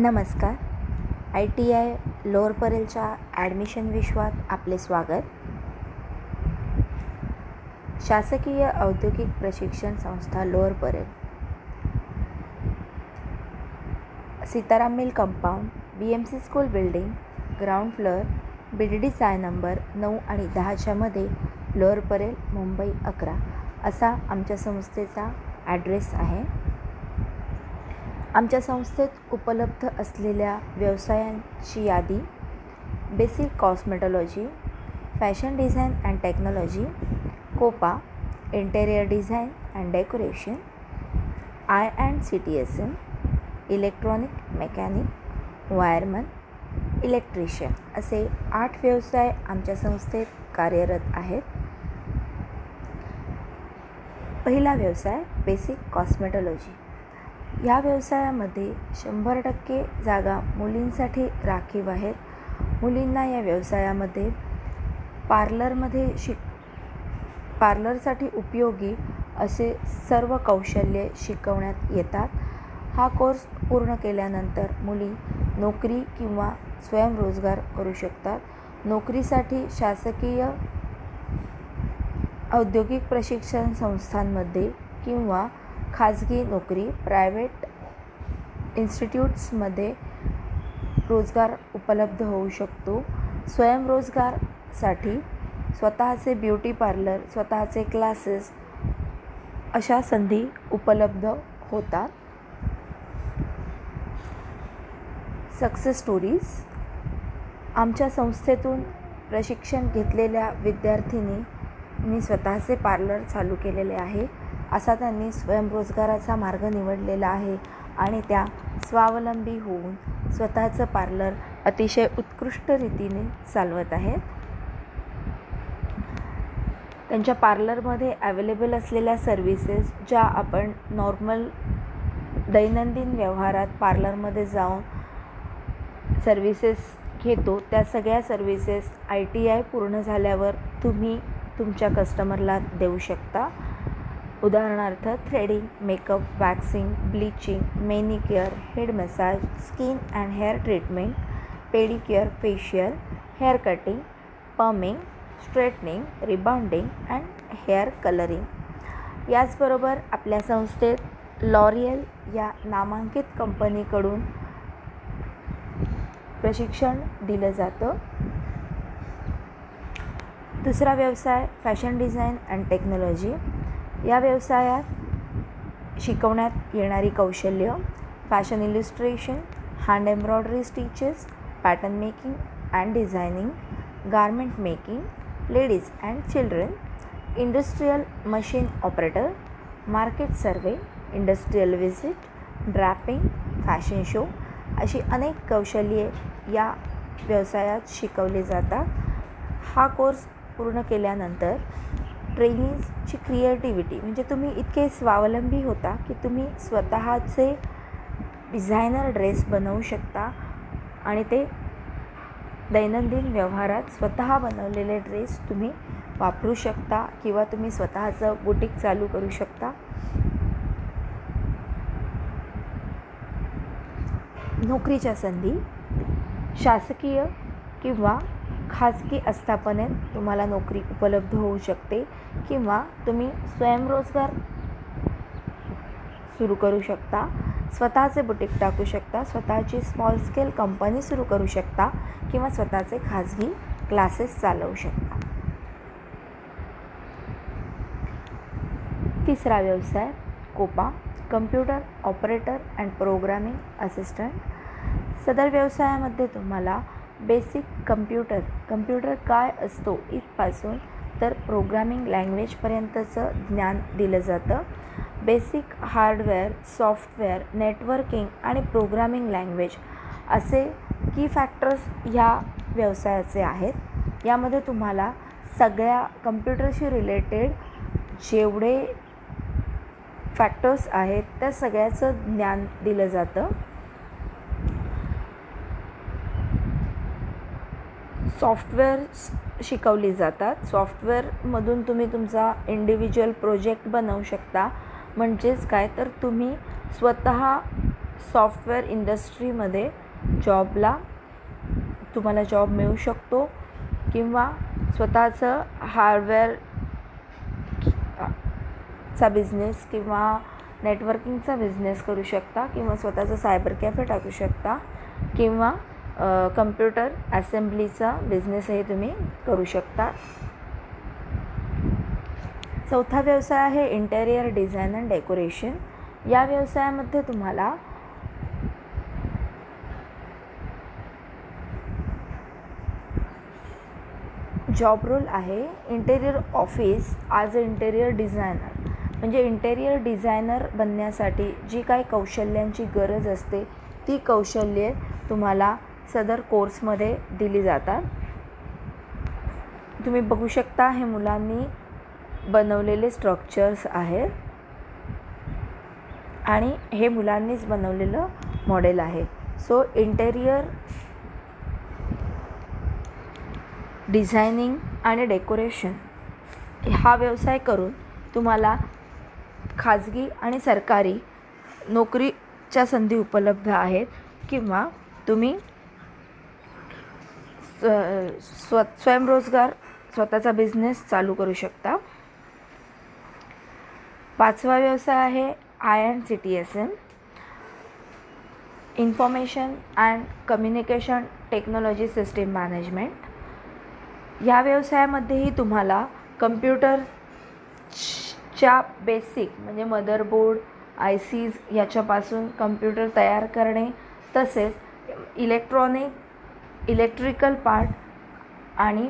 नमस्कार. ITI lower परेलच्या admission विश्वात आपले स्वागत. शासकीय औद्योगिक प्रशिक्षण संस्था lower Parel, Sitaram mill compound, BMC school building, ground floor, BDD साय नंबर 9 आणि 10च्या मध्ये, लोअर परेल, मुंबई 11 असा आमच्या संस्थेचा ॲड्रेस आहे. आमच्या संस्थेत उपलब्ध असलेल्या व्यवसायांची यादी: basic cosmetology, fashion design and technology, COPA, interior design and decoration, I&CTSM, electronic, mechanic, wireman, electrician असे 8 व्यवसाय आमच्या संस्थेत कार्यरत आहेत. पहिला व्यवसाय बेसिक कॉस्मेटॉलॉजी. या व्यवसायामध्ये 100% जागा मुलींसाठी राखीव आहेत. मुलींना या व्यवसायामध्ये पार्लरसाठी उपयोगी असे सर्व कौशल्ये शिकवण्यात येतात. हा कोर्स पूर्ण केल्यानंतर मुली नोकरी किंवा स्वयंरोजगार करू शकतात. नोकरीसाठी शासकीय औद्योगिक प्रशिक्षण संस्थांमध्ये किंवा खाजगी नोकरी, प्रायव्हेट इन्स्टिट्यूट्समध्ये रोजगार उपलब्ध होऊ शकतो. स्वयंरोजगारासाठी स्वतःचे ब्युटी पार्लर, स्वतःचे क्लासेस अशा संधी उपलब्ध होतात. Success stories. आमच्या संस्थेतून प्रशिक्षण घेतलेल्या विद्यार्थिनींनी स्वतःचे पार्लर चालू केलेले आहे. असा त्यांनी स्वयंरोजगाराचा मार्ग निवडलेला आहे आणि त्या स्वावलंबी होऊन स्वतःचं पार्लर अतिशय उत्कृष्ट रीतीने चालवत आहेत. त्यांच्या पार्लरमध्ये अवेलेबल असलेल्या सर्व्हिसेस ज्या आपण नॉर्मल दैनंदिन व्यवहारात पार्लरमध्ये जाऊन सर्व्हिसेस घेतो, त्या सगळ्या सर्व्हिसेस ITI पूर्ण झाल्यावर तुम्ही तुमच्या कस्टमरला देऊ शकता. उदाहरणार्थ threading, makeup, waxing, bleaching, manicure, head massage, skin and hair treatment, pedicure, facial, hair cutting, perming, straightening, rebounding and hair colouring. याचबरोबर आपल्या संस्थेत लॉरियल या नामांकित कंपनीकडून प्रशिक्षण दिलं जातं. दुसरा व्यवसाय फॅशन डिझाईन अँड टेक्नॉलॉजी. या व्यवसायात शिकवण्यात येणारी कौशल्य: fashion illustration, hand embroidery stitches, pattern making and designing, garment making, ladies and children, industrial machine operator, market survey, industrial visit, draping, fashion show अशी अनेक कौशल्ये या व्यवसायात शिकवली जातात. हा कोर्स पूर्ण केल्यानंतर ट्रेनिंगची क्रिएटिव्हिटी म्हणजे तुम्ही इतके स्वावलंबी होता की तुम्ही स्वतःचे डिझायनर ड्रेस बनवू शकता आणि ते दैनंदिन व्यवहारात स्वतः बनवलेले ड्रेस तुम्ही वापरू शकता किंवा तुम्ही स्वतःचं बुटीक चालू करू शकता. नोकरीच्या संधी: शासकीय किंवा खाजगी आस्थापनेत तुम्हाला नोकरी उपलब्ध होऊ शकते किंवा तुम्ही स्वयंरोजगार सुरू करू शकता, स्वतःचे बुटीक टाकू शकता, स्वतःची स्मॉल स्केल कंपनी सुरू करू शकता किंवा स्वतःचे खाजगी क्लासेस चालवू शकता. तिसरा व्यवसाय COPA, computer operator and programming assistant. सदर व्यवसायामध्ये तुम्हाला बेसिक कम्प्युटर काय असतो इथपासून तर प्रोग्रामिंग लँग्वेजपर्यंतचं ज्ञान दिलं जातं. बेसिक हार्डवेअर, सॉफ्टवेअर, नेटवर्किंग आणि प्रोग्रामिंग लँग्वेज असे की फॅक्टर्स ह्या व्यवसायाचे आहेत. यामध्ये तुम्हाला सगळ्या कम्प्युटरशी रिलेटेड जेवढे फॅक्टर्स आहेत त्या सगळ्याचं ज्ञान दिलं जातं. सॉफ्टवेअर्स शिकवली जातात. सॉफ्टवेअरमधून तुम्ही तुमचा इंडिव्हिज्युअल प्रोजेक्ट बनवू शकता. म्हणजेच काय तर तुम्ही स्वतः सॉफ्टवेअर इंडस्ट्रीमध्ये तुम्हाला जॉब मिळू शकतो किंवा स्वतःचं हार्डवेअरचा बिझनेस किंवा नेटवर्किंगचा बिझनेस करू शकता किंवा स्वतःचं सायबर कॅफे टाकू शकता किंवा कम्प्युटर असेंब्लीचा बिझनेसही तुम्ही करू शकता. चौथा व्यवसाय आहे इंटेरियर डिझाईन अँड डेकोरेशन. या व्यवसायामध्ये तुम्हाला जॉब रोल आहे interior office as a interior designer. म्हणजे इंटेरियर डिझायनर बनण्यासाठी जी काही कौशल्यांची गरज असते ती कौशल्ये तुम्हाला सदर कोर्समध्ये दिली जातात. तुम्ही बघू शकता हे मुलांनी बनवलेले स्ट्रक्चर्स आहेत आणि हे मुलांनीच बनवलेलं मॉडेल आहे. सो इंटेरियर डिझायनिंग आणि डेकोरेशन हा व्यवसाय करून तुम्हाला खाजगी आणि सरकारी नोकरीच्या संधी उपलब्ध आहेत किंवा तुम्ही स्वयंरोजगार स्वतःचा बिझनेस चालू करू शकता. पाचवा व्यवसाय आहे ICTSM information and communication technology system management. या व्यवसायामध्येही तुम्हाला कम्प्युटरच्या बेसिक म्हणजे मदरबोर्ड ICs याच्यापासून कम्प्युटर तयार करणे तसेच इलेक्ट्रिकल पार्ट आणि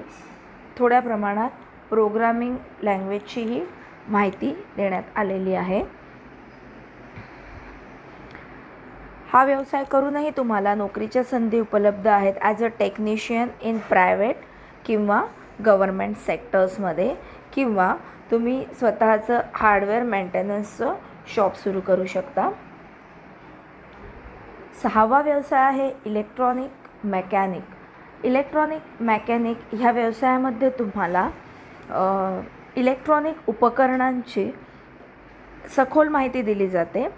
थोड्या प्रमाणात प्रोग्रामिंग लँग्वेजचीही माहिती देण्यात आलेली आहे. हा व्यवसाय करूनही तुम्हाला नोकरीच्या संधी उपलब्ध आहेत as a technician in private किंवा गव्हर्मेंट सेक्टर्समध्ये किंवा तुम्ही स्वतःचं हार्डवेअर मेंटेनन्सचं शॉप सुरू करू शकता. सहावा व्यवसाय आहे इलेक्ट्रॉनिक मेकॅनिक ह्या व्यवसायामध्ये तुम्हाला इलेक्ट्रॉनिक उपकरणांची सखोल माहिती दिली जाते.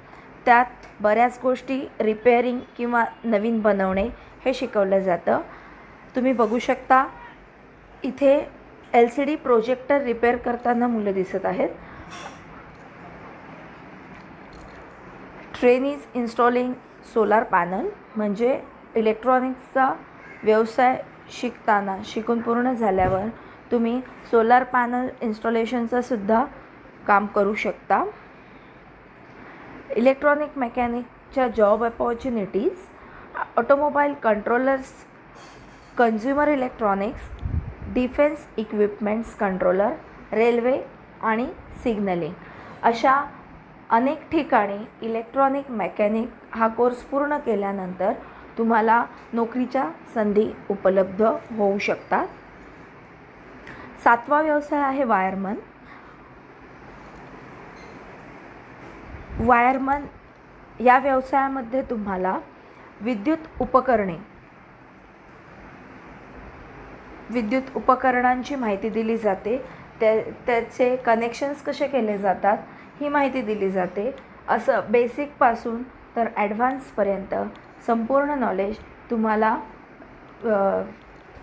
त्यात बऱ्याच गोष्टी रिपेअरिंग किंवा नवीन बनवणे हे शिकवलं जातं. तुम्ही बघू शकता इथे LCD प्रोजेक्टर रिपेअर करताना मुलं दिसत आहेत. Train is installing solar panel म्हणजे इलेक्ट्रॉनिक्सचा व्यवसाय शिकून पूर्ण झाल्यावर तुम्ही सोलार पॅनल इन्स्टॉलेशनचं सुद्धा काम करू शकता. इलेक्ट्रॉनिक मेकॅनिकच्या job opportunities automobile controllers, consumer electronics, defence equipments controller, railway आणि सिग्नलिंग अशा अनेक ठिकाणी इलेक्ट्रॉनिक मेकॅनिक हा कोर्स पूर्ण केल्यानंतर तुम्हाला नोकरीच्या संधी उपलब्ध होऊ शकतात. सातवा व्यवसाय आहे वायरमन. या व्यवसायामध्ये तुम्हाला विद्युत उपकरणांची माहिती दिली जाते. त्याचे कनेक्शन्स कसे केले जातात ही माहिती दिली जाते. असं बेसिकपासून तर ॲडव्हान्सपर्यंत संपूर्ण नॉलेज तुम्हाला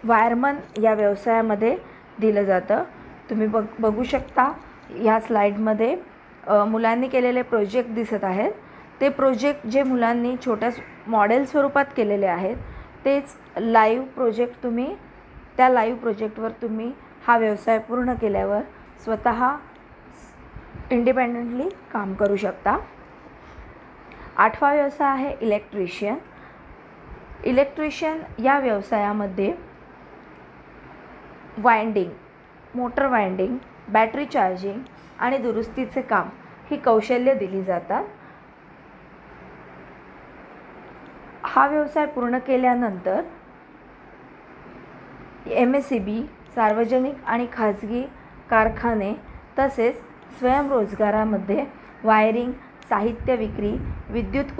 वायरमन या व्यवसायामध्ये दिलं जातं. तुम्ही बघू शकता ह्या स्लाईडमध्ये मुलांनी केलेले प्रोजेक्ट दिसत आहेत. ते प्रोजेक्ट जे मुलांनी छोट्या मॉडेल स्वरूपात केलेले आहेत तेच त्या लाईव्ह प्रोजेक्टवर तुम्ही हा व्यवसाय पूर्ण केल्यावर स्वतः इंडिपेंडेंटली काम करू शकता. आठवा व्यवसाय आहे इलेक्ट्रिशियन या व्यवसायामध्ये मोटर वाइंडिंग, बॅटरी चार्जिंग आणि दुरुस्तीचे काम ही कौशल्य दिली जातात. हा व्यवसाय पूर्ण केल्यानंतर MSEB, सार्वजनिक आणि खाजगी कारखाने तसेच स्वयंरोजगारामध्ये वायरिंग, साहित्य विक्री, विद्युत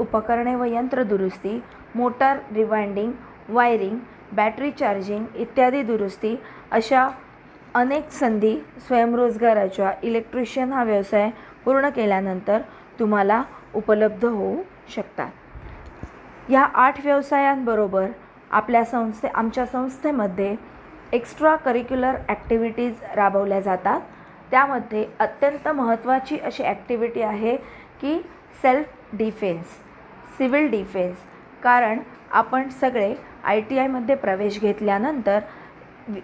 उपकरणे व यंत्र दुरुस्ती, motor rewinding, wiring, battery charging इत्यादी दुरुस्ती अशा अनेक संधी स्वयंरोजगाराच्या इलेक्ट्रिशियन हा व्यवसाय पूर्ण केल्यानंतर तुम्हाला उपलब्ध होऊ शकतात. या 8 व्यवसायांबरोबर आमच्या संस्थेमध्ये एक्स्ट्रा करिक्युलर ॲक्टिव्हिटीज राबवल्या जातात. त्यामध्ये अत्यंत महत्त्वाची अशी ॲक्टिव्हिटी आहे की सेल्फ डिफेन्स, सिव्हिल डिफेन्स. कारण आपण सगळे ITIमध्ये प्रवेश घेतल्यानंतर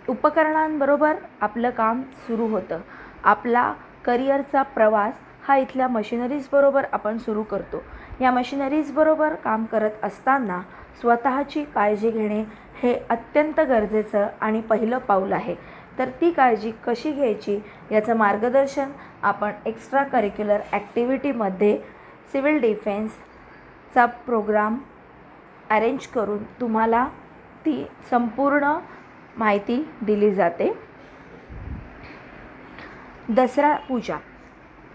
उपकरणांबरोबर आपलं काम सुरू होतं. आपला करिअरचा प्रवास हा इथल्या मशिनरीजबरोबर आपण सुरू करतो. या मशिनरीजबरोबर काम करत असताना स्वतःची काळजी घेणे हे अत्यंत गरजेचं आणि पहिलं पाऊल आहे. तर ती काळजी कशी घ्यायची याचं मार्गदर्शन आपण एक्स्ट्रा करिक्युलर ॲक्टिव्हिटीमध्ये सिव्हिल डिफेन्सचा प्रोग्राम अरेंज करून तुम्हाला ती संपूर्ण माहिती दिली जाते. दसरा पूजा,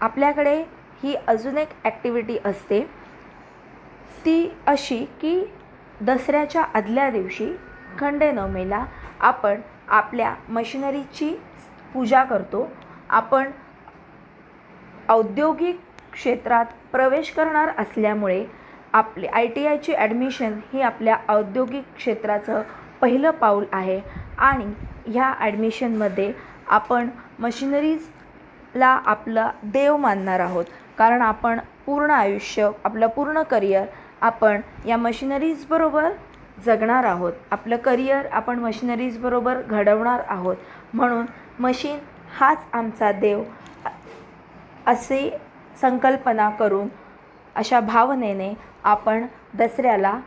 आपल्याकडे ही अजून एक ॲक्टिव्हिटी असते. ती अशी की दसऱ्याच्या आदल्या दिवशी खंडेनवमीला आपण आपल्या मशिनरीची पूजा करतो. आपण औद्योगिक क्षेत्रात प्रवेश करणार असल्यामुळे आपले ITIची ॲडमिशन ही आपल्या औद्योगिक क्षेत्राचं पहिलं पाऊल आहे आणि ह्या ॲडमिशनमध्ये आपण मशिनरीजला आपला देव मानणार आहोत. कारण आपण पूर्ण आयुष्य, आपलं पूर्ण करिअर आपण या मशिनरीजबरोबर जगणार आहोत. आपलं करिअर आपण मशिनरीजबरोबर घडवणार आहोत. म्हणून मशीन हाच आमचा देव अशी संकल्पना करून, अशा भावनेने आपण दसऱ्याला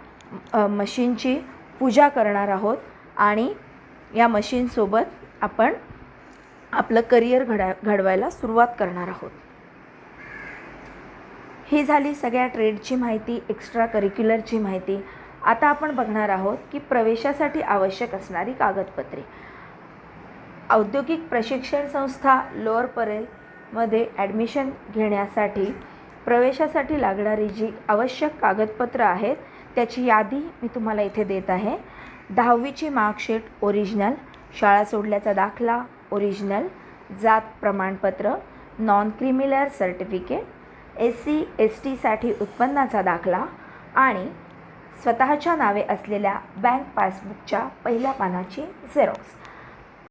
मशीनची पूजा करणार आहोत आणि या मशीनसोबत आपण आपलं करिअर घडवायला सुरुवात करणार आहोत. ही झाली सगळ्या ट्रेडची माहिती, एक्स्ट्रा करिक्युलरची माहिती. आता आपण बघणार आहोत की प्रवेशासाठी आवश्यक असणारी कागदपत्रे. औद्योगिक प्रशिक्षण संस्था लोअर परेलमध्ये ॲडमिशन घेण्यासाठी प्रवेशासाठी लागणारी जी आवश्यक कागदपत्रं आहेत त्याची यादी मी तुम्हाला इथे देत आहे. 10वीची मार्कशीट ओरिजिनल, शाळा सोडल्याचा दाखला ओरिजिनल, जात प्रमाणपत्र, नॉन क्रिमिलेअर सर्टिफिकेट, SC STसाठी उत्पन्नाचा दाखला आणि स्वतःच्या नावे असलेल्या बँक पासबुकच्या पहिल्या पानाची झेरॉक्स.